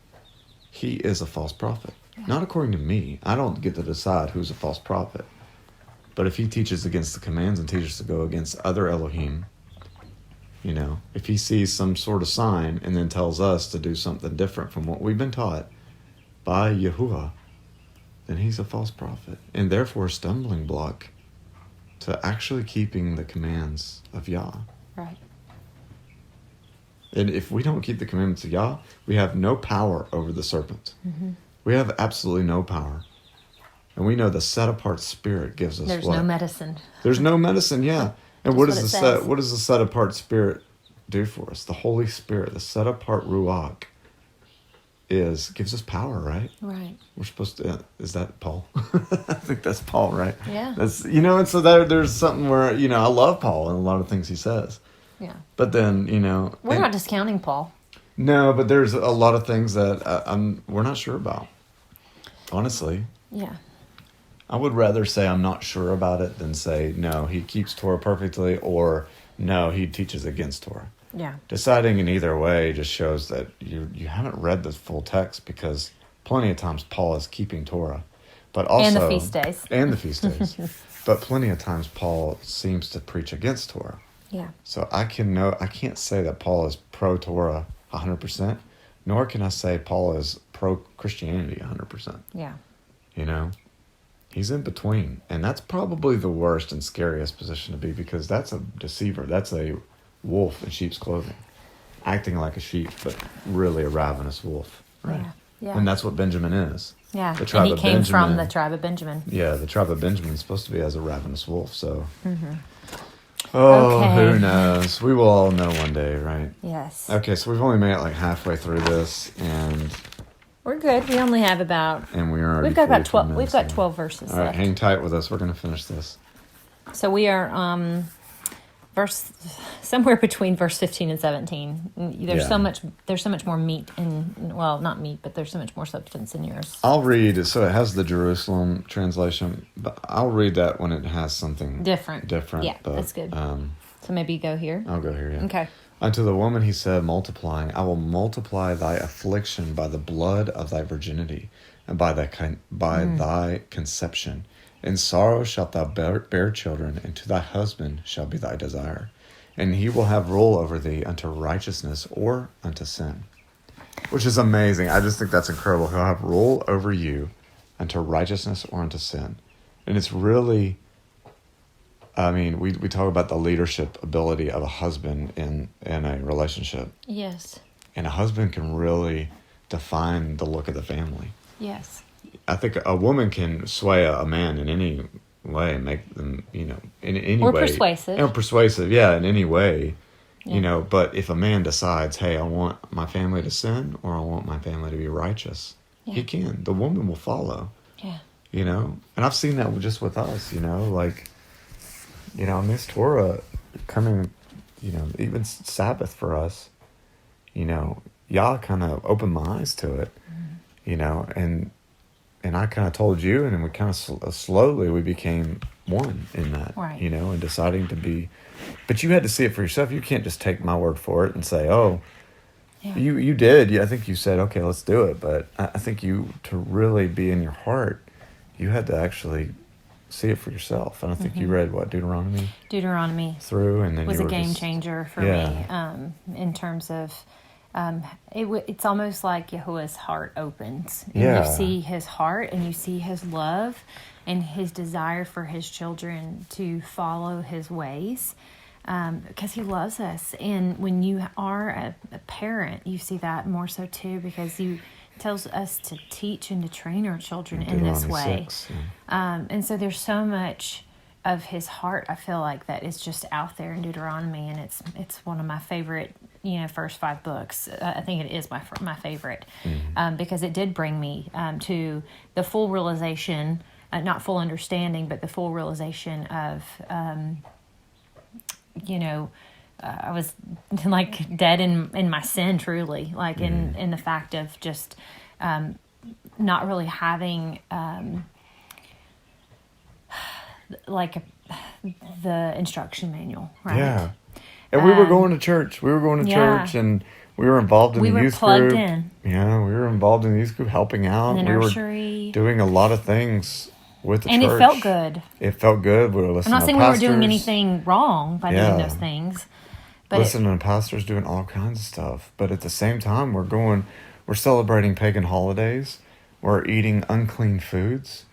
he is a false prophet. Yeah. Not according to me. I don't get to decide who's a false prophet. But if he teaches against the commands and teaches to go against other Elohim, if he sees some sort of sign and then tells us to do something different from what we've been taught by Yahuwah, then he's a false prophet and therefore a stumbling block to actually keeping the commands of Yah. Right. And if we don't keep the commandments of Yah, we have no power over the serpent. We have absolutely no power. And we know the set-apart spirit gives us There's what? no medicine. There's no medicine, yeah. And what does what the set-apart spirit do for us? The Holy Spirit, the set-apart Ruach, gives us power, right? Right. We're supposed to. Is that Paul? I think that's Paul, right? Yeah. That's and so there's something where I love Paul and a lot of things he says. Yeah. But then we're not discounting Paul. No, but there's a lot of things that we're not sure about. Honestly. Yeah. I would rather say I'm not sure about it than say, no, he keeps Torah perfectly, or no, he teaches against Torah. Yeah. Deciding in either way just shows that you haven't read the full text, because plenty of times Paul is keeping Torah. But also, and the feast days. And the feast days. But plenty of times Paul seems to preach against Torah. Yeah. So I can't say that Paul is pro-Torah 100%, nor can I say Paul is pro-Christianity 100%. Yeah. He's in between, and that's probably the worst and scariest position to be, because that's a deceiver. That's a wolf in sheep's clothing, acting like a sheep, but really a ravenous wolf, right? Yeah. Yeah. And that's what Benjamin is. Yeah. The tribe and he of came Benjamin, from the tribe of Benjamin. Yeah, the tribe of Benjamin is supposed to be as a ravenous wolf. So, okay. Who knows? We will all know one day, right? Yes. Okay, so we've only made it like halfway through this, and we're good. We only have about. And we are. We've got about 12. We've got 12 verses. All right, left. hang tight with us. We're going to finish this. So we are somewhere between verse 15 and 17. There's so much more meat not meat, but there's so much more substance in yours. I'll read. So it has the Jerusalem translation, but I'll read that when it has something different. Yeah, but, that's good. So maybe go here. I'll go here. Yeah. Okay. Unto the woman he said, multiplying, I will multiply thy affliction by the blood of thy virginity, and by thy conception. In sorrow shalt thou bear children, and to thy husband shall be thy desire. And he will have rule over thee unto righteousness or unto sin. Which is amazing. I just think that's incredible. He'll have rule over you unto righteousness or unto sin. And it's really, we talk about the leadership ability of a husband in a relationship. Yes. And a husband can really define the look of the family. Yes. I think a woman can sway a man in any way, make them, in any way. Or persuasive. Or persuasive, yeah, in any way. Yeah. But if a man decides, hey, I want my family to sin, or I want my family to be righteous, he can. The woman will follow. Yeah. And I've seen that just with us, Miss Torah coming, even Sabbath for us, Yah kind of opened my eyes to it, and I kind of told you, and then we kind of slowly we became one in that, right. And deciding to be, but you had to see it for yourself. You can't just take my word for it and say, oh, you did. Yeah, I think you said, okay, let's do it. But I think to really be in your heart, you had to actually see it for yourself. And I think you read what, Deuteronomy through, and then was you a were game just, changer for yeah. me in terms of it's almost like Yahuwah's heart opens, and Yeah. you see his heart, and you see his love and his desire for his children to follow his ways, because he loves us. And when you are a parent, you see that more so too, because you tells us to teach and to train our children in this way. 6, yeah. And so there's so much of his heart, I feel like, that is just out there in Deuteronomy, and it's one of my favorite, first 5 books. I think it is my favorite, because it did bring me to the full realization, not full understanding, but the full realization of, I was like dead in my sin, truly, like in the fact of just not really having like the instruction manual, right? Yeah. And we were going to church. Yeah. And we were involved in We the were youth plugged group. in. Yeah, we were involved in the youth group, helping out. In the We nursery. were doing a lot of things with the And church. it felt good. It felt good. We were I'm listening not to saying pastors. we were doing anything wrong by doing those things. But listening to pastors doing all kinds of stuff. But at the same time, we're celebrating pagan holidays. We're eating unclean foods.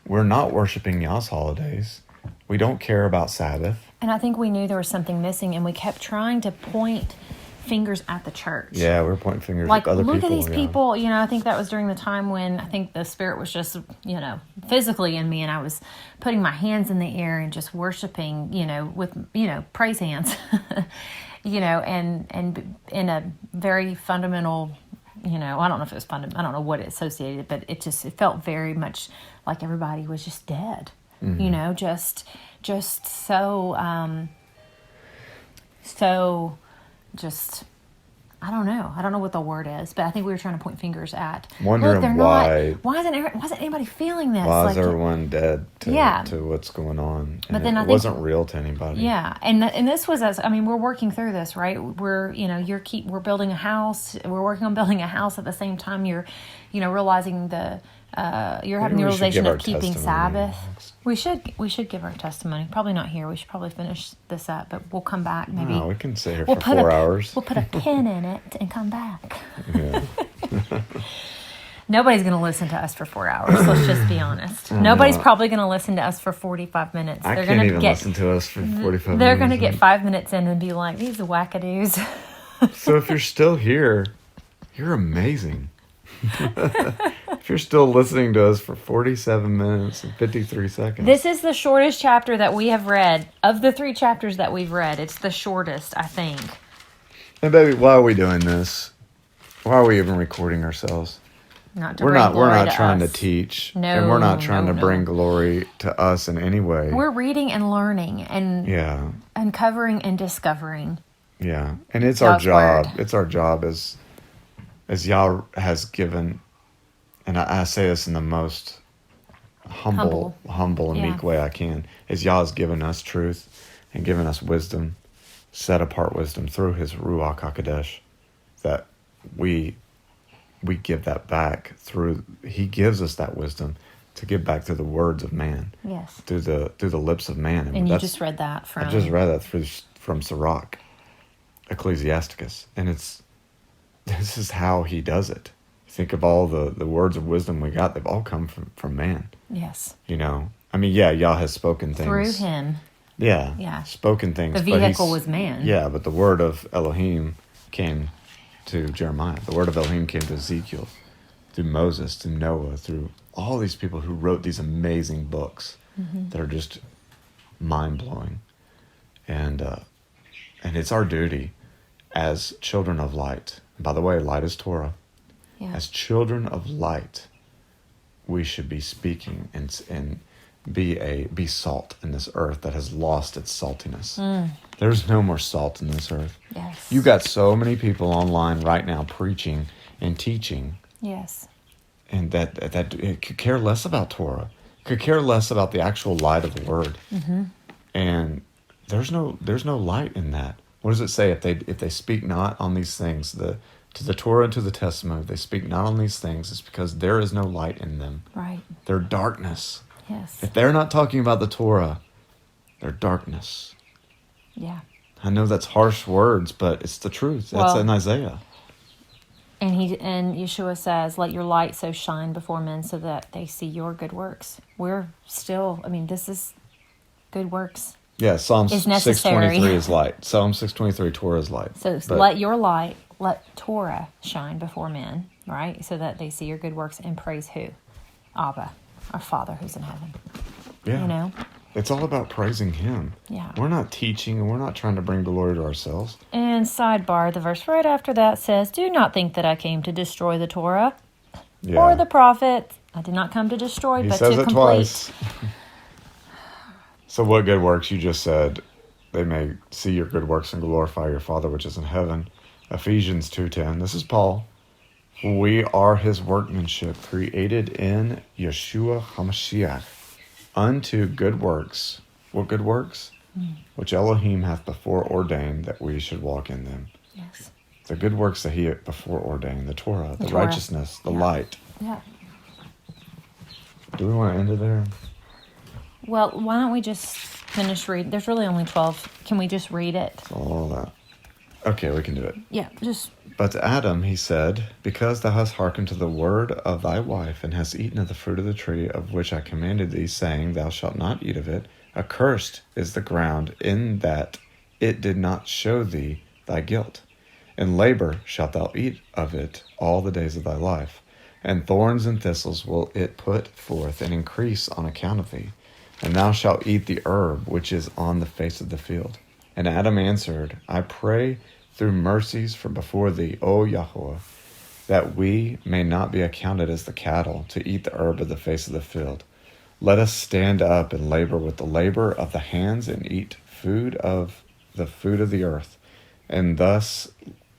We're not worshiping Yah's holidays. We don't care about Sabbath. And I think we knew there was something missing, and we kept trying to point fingers at the church. Yeah, we were pointing fingers Like, at other people. look at these people. I think that was during the time when I think the Spirit was just, physically in me, and I was putting my hands in the air and just worshiping, with, praise hands, and in a very fundamental, I don't know if it was fundamental, I don't know what it associated, but it felt very much like everybody was just dead, just so, just, I don't know what the word is, but I think we were trying to point fingers at. Wondering why isn't anybody feeling this? Why is everyone dead to what's going on? And but then it I think, wasn't real to anybody. Yeah, and this was us. I mean, we're working through this, right? We're we're building a house. We're working on building a house at the same time. You're, realizing you're having the realization of keeping Sabbath. We should give our testimony. Probably not here. We should probably finish this up, but we'll come back maybe. No, we can stay here for 4 hours. We'll put a pin in it and come back. Yeah. Nobody's going to listen to us for 4 hours. Let's just be honest. Nobody's probably going to listen to us for 45 minutes. I can't even listen to us for 45 minutes. They're going to get 5 minutes in and be like, these wackadoos. So if you're still here, you're amazing. If you're still listening to us for 47 minutes and 53 seconds. This is the shortest chapter that we have read. Of the 3 chapters that we've read, it's the shortest, I think. And baby, why are we doing this? Why are we even recording ourselves? We're not trying to teach. No, and we're not trying to no. bring glory to us in any way. We're reading and learning and uncovering and discovering. Yeah. And it's God's our job. word. It's our job as Yah has given, and I say this in the most humble and meek way I can, as Yah has given us truth and given us wisdom, set apart wisdom through his Ruach HaKodesh, that we give that back through. He gives us that wisdom to give back through the words of man. Yes. Through the lips of man. And you just read that from... I just read that from Sirach, Ecclesiasticus. And this is how he does it. Think of all the words of wisdom we got. They've all come from man. Yes. I mean, Yah has spoken things. Through him. Yeah. Yeah. Spoken things. The vehicle was man. Yeah, but the word of Elohim came to Jeremiah. The word of Elohim came to Ezekiel, through Moses, to Noah, through all these people who wrote these amazing books that are just mind-blowing. And it's our duty as children of light. By the way, light is Torah. Yeah. As children of light, we should be speaking and be salt in this earth that has lost its saltiness. There's no more salt in this earth. Yes. You got so many people online right now preaching and teaching. Yes. And that it could care less about Torah. Could care less about the actual light of the word. Mm-hmm. And there's no light in that. What does it say? If they speak not on these things, to the Torah and to the testimony, if they speak not on these things, it's because there is no light in them. Right. They're darkness. Yes. If they're not talking about the Torah, they're darkness. Yeah. I know that's harsh words, but it's the truth. That's in Isaiah. And Yeshua says, "Let your light so shine before men, so that they see your good works." We're still. I mean, this is good works. Yeah, Psalm Is necessary. 623 is light. Psalm 623, Torah is light. So let your light, let Torah shine before men, right? So that they see your good works and praise who? Abba, our Father who's in heaven. Yeah. You know? It's all about praising Him. Yeah. We're not teaching and we're not trying to bring glory to ourselves. And sidebar, the verse right after that says, "Do not think that I came to destroy the Torah or the prophets. I did not come to destroy, He but says to it complete." Twice. So what good works? You just said, they may see your good works and glorify your Father which is in heaven. Ephesians 2:10. This is Paul. We are His workmanship, created in Yeshua HaMashiach, unto good works. What good works? Which Elohim hath before ordained that we should walk in them. Yes. The good works that He had before ordained, the Torah, the Torah. righteousness, the light. Yeah. Do we want to end it there? Well, why don't we just finish reading? There's really only 12. Can we just read it? All that. Okay, we can do it. Yeah, just... But to Adam he said, Because thou hast hearkened to the word of thy wife, and hast eaten of the fruit of the tree of which I commanded thee, saying, Thou shalt not eat of it, accursed is the ground in that it did not show thee thy guilt. In labor shalt thou eat of it all the days of thy life, and thorns and thistles will it put forth and increase on account of thee. And thou shalt eat the herb which is on the face of the field. And Adam answered, I pray through mercies from before thee, O Yahweh, that we may not be accounted as the cattle, to eat the herb of the face of the field. Let us stand up and labor with the labor of the hands, and eat food of the earth. And thus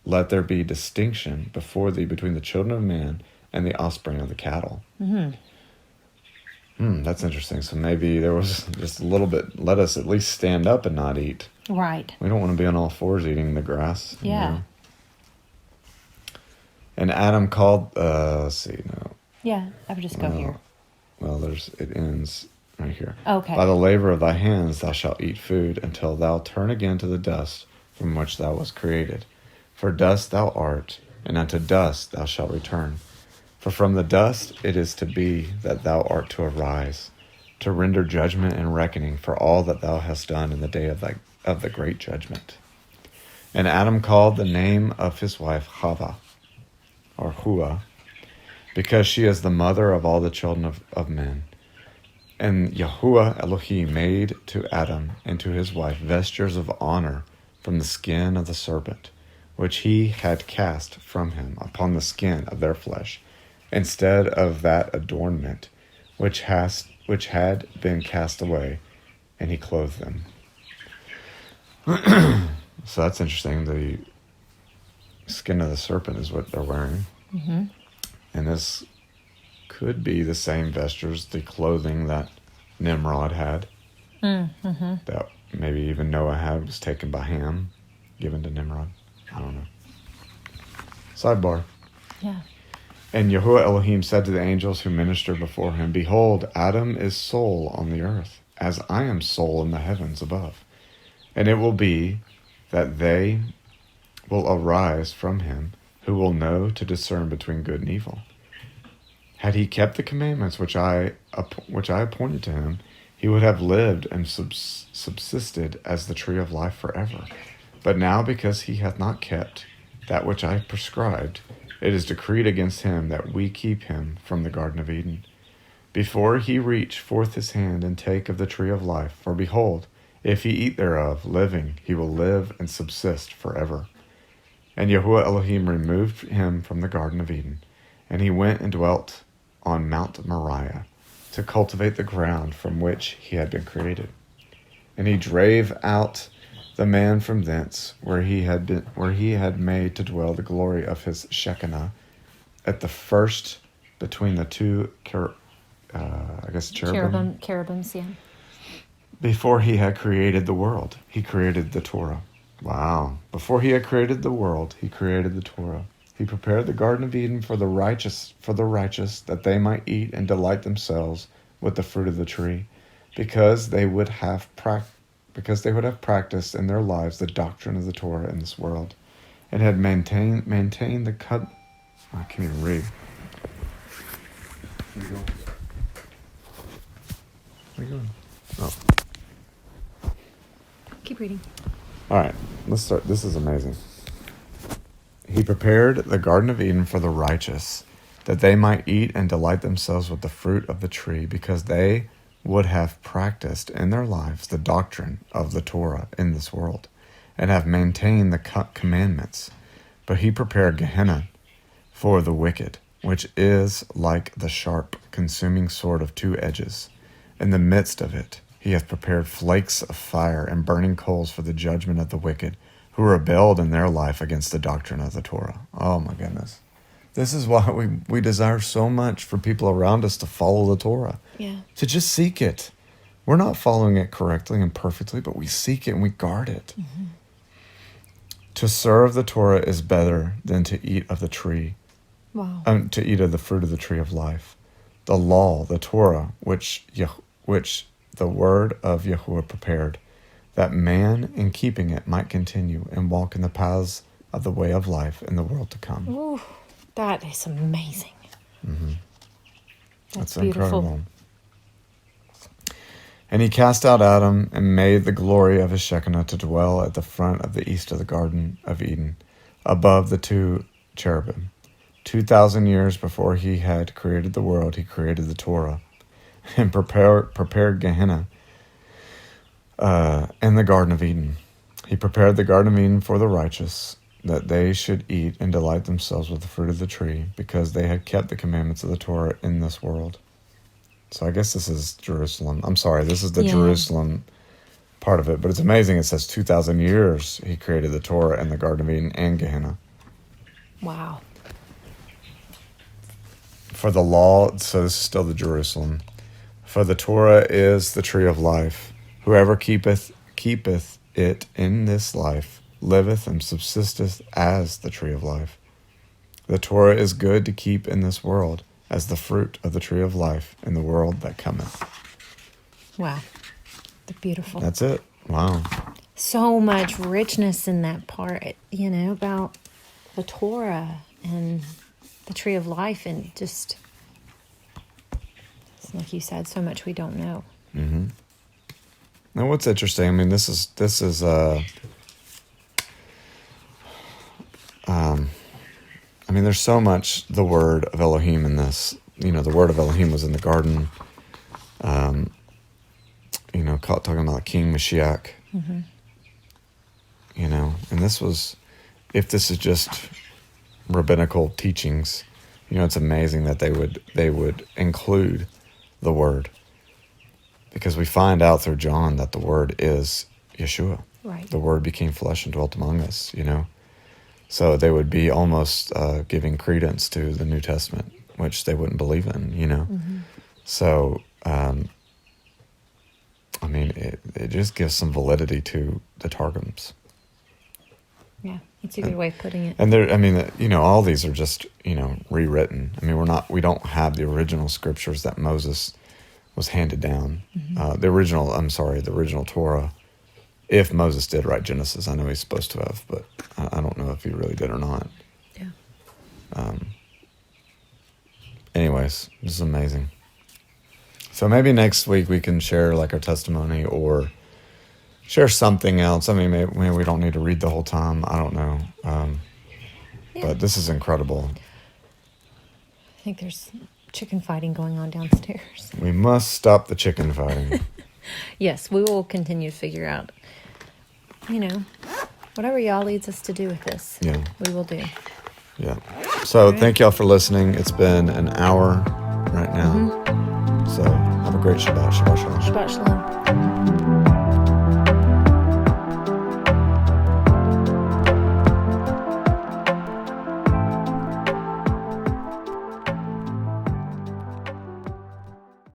let there be distinction before thee between the children of man and the offspring of the cattle. That's interesting. So maybe there was just a little bit, let us at least stand up and not eat. Right. We don't want to be on all fours eating the grass. Yeah. You know? And Adam called, let's see, no. Yeah, I would just go here. Well, it ends right here. Okay. By the labor of thy hands thou shalt eat food, until thou turn again to the dust from which thou wast created. For dust thou art, and unto dust thou shalt return. For from the dust it is to be that thou art to arise, to render judgment and reckoning for all that thou hast done in the day of the great judgment. And Adam called the name of his wife Chava, or Hua, because she is the mother of all the children of men. And Yahuwah Elohim made to Adam and to his wife vestures of honor from the skin of the serpent, which he had cast from him upon the skin of their flesh, instead of that adornment which had been cast away, and he clothed them. So that's interesting. The skin of the serpent is what they're wearing. Mm-hmm. And this could be the same vestures, the clothing that Nimrod had. Mm-hmm. That maybe even Noah had, was taken by Ham, given to Nimrod. I don't know. Sidebar. Yeah. And Yahuwah Elohim said to the angels who ministered before him, Behold, Adam is soul on the earth, as I am soul in the heavens above. And it will be that they will arise from him, who will know to discern between good and evil. Had he kept the commandments which I appointed to him, he would have lived and subsisted as the tree of life forever. But now, because he hath not kept that which I prescribed, it is decreed against him that we keep him from the Garden of Eden, before he reach forth his hand and take of the tree of life. For behold, if he eat thereof, living, he will live and subsist forever. And Yahuwah Elohim removed him from the Garden of Eden, and he went and dwelt on Mount Moriah, to cultivate the ground from which he had been created. And he drave out the man from thence, where he had made to dwell the glory of his Shekinah, at the first between the two cherubim. Cherubims, yeah. Before he had created the world, he created the Torah. Wow. Before he had created the world, he created the Torah. He prepared the Garden of Eden for the righteous, that they might eat and delight themselves with the fruit of the tree, because they would have practiced in their lives the doctrine of the Torah in this world, and had maintained the I can't even read. Where you going? Where you going? Oh. Keep reading. All right, let's start. This is amazing. He prepared the Garden of Eden for the righteous, that they might eat and delight themselves with the fruit of the tree, because they would have practiced in their lives the doctrine of the Torah in this world, and have maintained the commandments. But he prepared Gehenna for the wicked, which is like the sharp, consuming sword of two edges. In the midst of it, he hath prepared flakes of fire and burning coals for the judgment of the wicked, who rebelled in their life against the doctrine of the Torah. Oh my goodness. This is why we desire so much for people around us to follow the Torah. Yeah. To just seek it. We're not following it correctly and perfectly, but we seek it and we guard it. Mm-hmm. To serve the Torah is better than to eat of the tree. Wow. To eat of the fruit of the tree of life. The law, the Torah, which the word of Yahuwah prepared, that man in keeping it might continue and walk in the paths of the way of life in the world to come. Ooh, that is amazing. Mm-hmm. That's beautiful. Incredible. And he cast out Adam and made the glory of his Shekinah to dwell at the front of the east of the Garden of Eden, above the two cherubim. 2,000 years before he had created the world, he created the Torah, and prepared Gehenna in the Garden of Eden. He prepared the Garden of Eden for the righteous, that they should eat and delight themselves with the fruit of the tree, because they had kept the commandments of the Torah in this world. So I guess this is Jerusalem. I'm sorry, this is the Jerusalem part of it, but it's amazing. It says 2,000 years he created the Torah and the Garden of Eden and Gehenna. Wow. For the law, so this is still the Jerusalem. For the Torah is the tree of life. Whoever keepeth it in this life liveth and subsisteth as the tree of life. The Torah is good to keep in this world, as the fruit of the tree of life in the world that cometh. Wow. Beautiful. That's it. Wow. So much richness in that part, about the Torah and the tree of life, and just, like you said, so much we don't know. Mm-hmm. Now, what's interesting, I mean, this is there's so much the word of Elohim in this. The word of Elohim was in the garden, talking about King Mashiach, mm-hmm. And this was, if this is just rabbinical teachings, it's amazing that they would include the word, because we find out through John that the word is Yeshua. Right. The word became flesh and dwelt among us, So they would be almost giving credence to the New Testament, which they wouldn't believe in, Mm-hmm. So, it just gives some validity to the Targums. Yeah, it's a good way of putting it. And all these are just, rewritten. We don't have the original scriptures that Moses was handed down. Mm-hmm. The original Torah. If Moses did write Genesis, I know he's supposed to have, but I don't know if he really did or not. Yeah. Anyways, this is amazing. So maybe next week we can share our testimony or share something else. Maybe we don't need to read the whole time. I don't know. But this is incredible. I think there's chicken fighting going on downstairs. We must stop the chicken fighting. Yes, we will continue to figure out, whatever y'all leads us to do with this. Yeah. We will do. Yeah. So thank y'all for listening. It's been an hour right now. Mm-hmm. So have a great Shabbat. Shabbat Shalom. Shabbat Shalom.